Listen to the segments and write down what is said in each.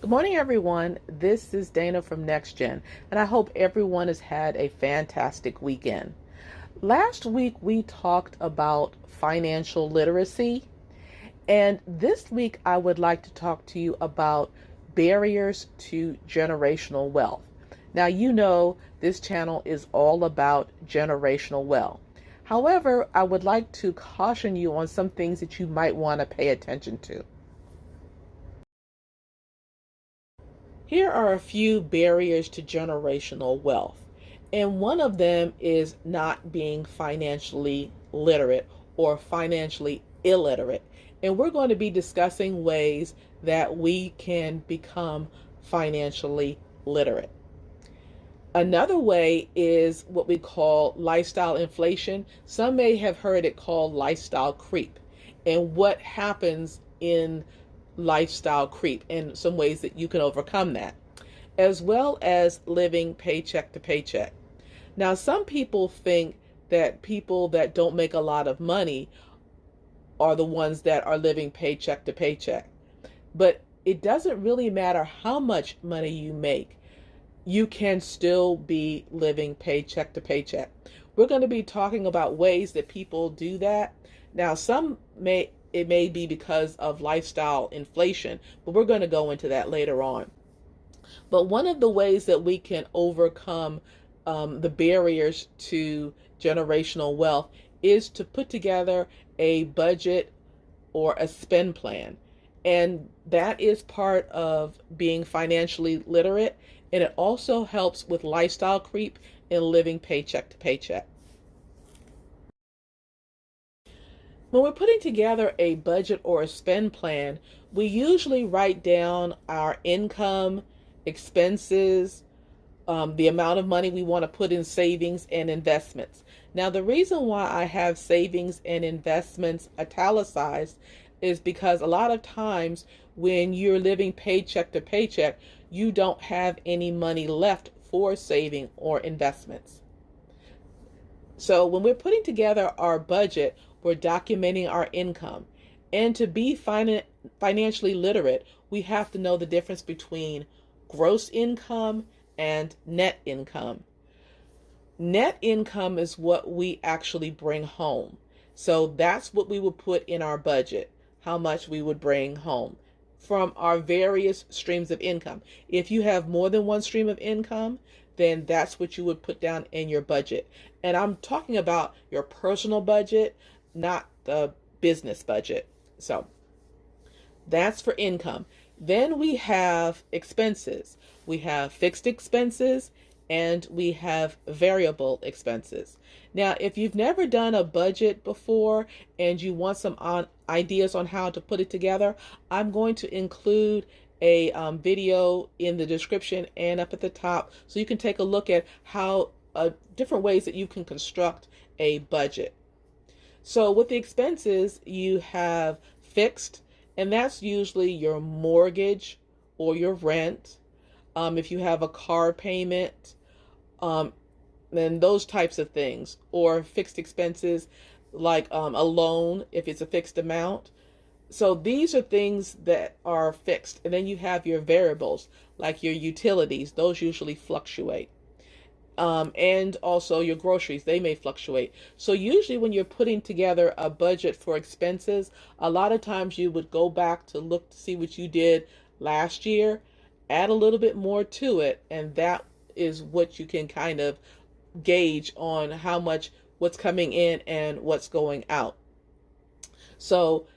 Good morning, everyone. This is Dana from NexGen, and I hope everyone has had a fantastic weekend. Last week, we talked about financial literacy, and this week, I would like to talk to you about barriers to generational wealth. Now, you know this channel is all about generational wealth. However, I would like to caution you on some things that you might want to pay attention to. Here are a few barriers to generational wealth. And one of them is not being financially literate or financially illiterate. And we're going to be discussing ways that we can become financially literate. Another way is what we call lifestyle inflation. Some may have heard it called lifestyle creep. And what happens in lifestyle creep and some ways that you can overcome that, as well as living paycheck to paycheck. Now, some people think that people that don't make a lot of money are the ones that are living paycheck to paycheck. But it doesn't really matter how much money you make. You can still be living paycheck to paycheck. We're going to be talking about ways that people do that. Now, it may be because of lifestyle inflation, but we're going to go into that later on. But one of the ways that we can overcome the barriers to generational wealth is to put together a budget or a spend plan. And that is part of being financially literate. And it also helps with lifestyle creep and living paycheck to paycheck. When we're putting together a budget or a spend plan, we usually write down our income, expenses, the amount of money we want to put in savings and investments. Now, the reason why I have savings and investments italicized is because a lot of times when you're living paycheck to paycheck, you don't have any money left for saving or investments. So when we're putting together our budget, we're documenting our income. And to be financially literate, we have to know the difference between gross income and net income. Net income is what we actually bring home. So that's what we would put in our budget, how much we would bring home from our various streams of income. If you have more than one stream of income, then that's what you would put down in your budget. And I'm talking about your personal budget, not the business budget. So that's for income. Then we have expenses. We have fixed expenses and we have variable expenses. Now, if you've never done a budget before and you want some ideas on how to put it together, I'm going to include a video in the description and up at the top so you can take a look at how different ways that you can construct a budget. So with the expenses, you have fixed, and that's usually your mortgage or your rent. If you have a car payment, then those types of things, or fixed expenses like a loan if it's a fixed amount. So these are things that are fixed. And then you have your variables like your utilities. Those usually fluctuate. And also your groceries, they may fluctuate. So usually when you're putting together a budget for expenses, a lot of times you would go back to look to see what you did last year, add a little bit more to it, and that is what you can kind of gauge on how much what's coming in and what's going out. So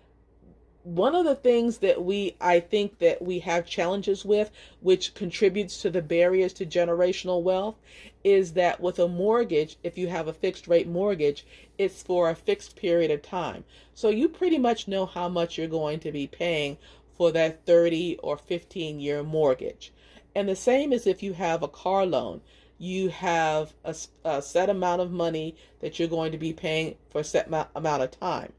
one of the things that I think that we have challenges with, which contributes to the barriers to generational wealth, is that with a mortgage, if you have a fixed rate mortgage, it's for a fixed period of time. So you pretty much know how much you're going to be paying for that 30 or 15-year mortgage. And the same as if you have a car loan. You have a set amount of money that you're going to be paying for a set amount of time.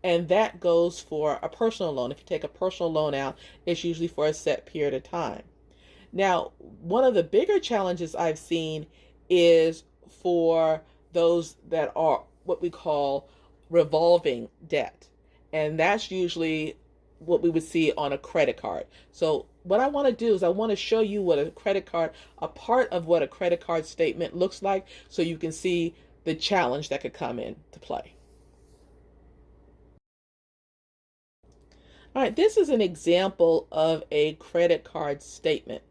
And that goes for a personal loan. If you take a personal loan out, it's usually for a set period of time. Now, one of the bigger challenges I've seen is for those that are what we call revolving debt. And that's usually what we would see on a credit card. So what I want to do is I want to show you what a credit card, a part of what a credit card statement looks like, so you can see the challenge that could come into play. All right, this is an example of a credit card statement.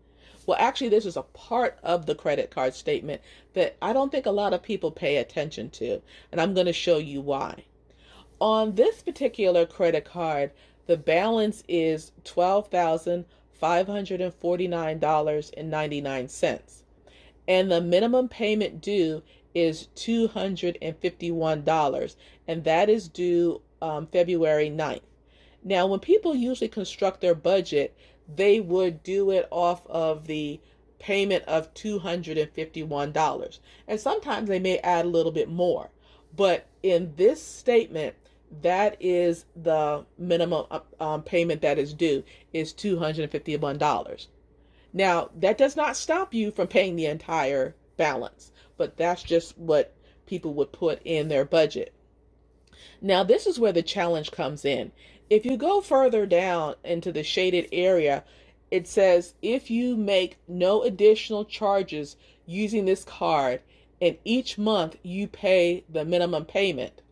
Well, actually, this is a part of the credit card statement that I don't think a lot of people pay attention to, and I'm going to show you why. On this particular credit card, the balance is $12,549.99, and the minimum payment due is $251, and that is due February 9th. Now, when people usually construct their budget, they would do it off of the payment of $251. And sometimes they may add a little bit more. But in this statement, that is the minimum payment that is due, is $251. Now, that does not stop you from paying the entire balance, but that's just what people would put in their budget. Now, this is where the challenge comes in. If you go further down into the shaded area, it says if you make no additional charges using this card and each month you pay the minimum payment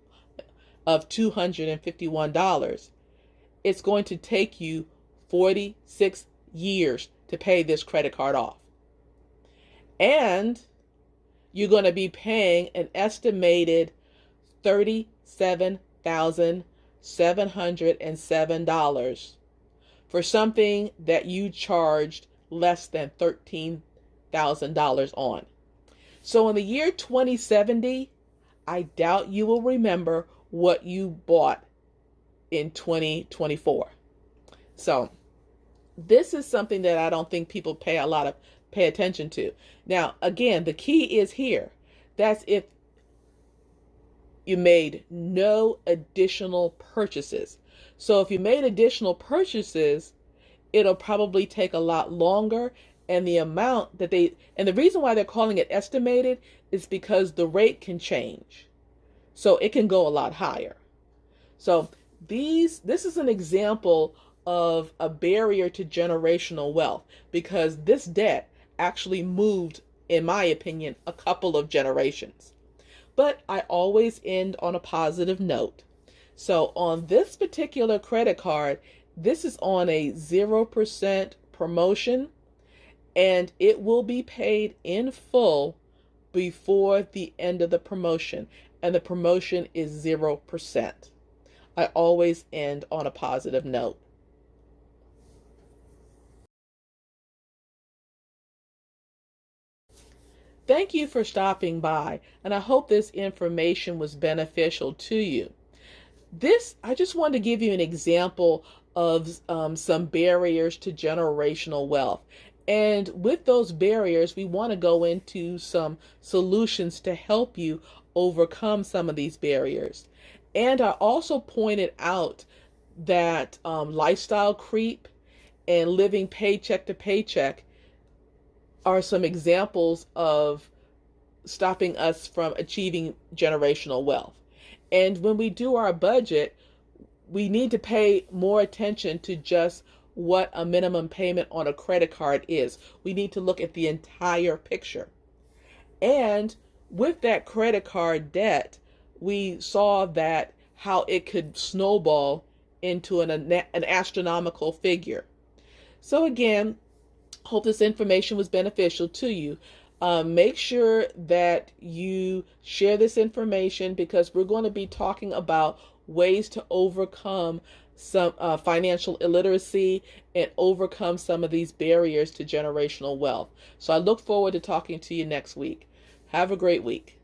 of $251, it's going to take you 46 years to pay this credit card off. And you're going to be paying an estimated $37,707 for something that you charged less than $13,000 on. So in the year 2070, I doubt you will remember what you bought in 2024. So this is something that I don't think people pay attention to. Now, again, the key is here. That's if you made no additional purchases. So if you made additional purchases, it'll probably take a lot longer, and the amount that and the reason why they're calling it estimated is because the rate can change. So it can go a lot higher. So this is an example of a barrier to generational wealth, because this debt actually moved, in my opinion, a couple of generations. But I always end on a positive note. So on this particular credit card, this is on a 0% promotion, and it will be paid in full before the end of the promotion. And the promotion is 0%. I always end on a positive note. Thank you for stopping by, and I hope this information was beneficial to you. I just wanted to give you an example of some barriers to generational wealth. And with those barriers, we want to go into some solutions to help you overcome some of these barriers. And I also pointed out that lifestyle creep and living paycheck to paycheck are some examples of stopping us from achieving generational wealth. And when we do our budget, we need to pay more attention to just what a minimum payment on a credit card is. We need to look at the entire picture. And with that credit card debt, we saw that how it could snowball into an astronomical figure. So again, hope this information was beneficial to you. Make sure that you share this information, because we're going to be talking about ways to overcome some financial illiteracy and overcome some of these barriers to generational wealth. So I look forward to talking to you next week. Have a great week.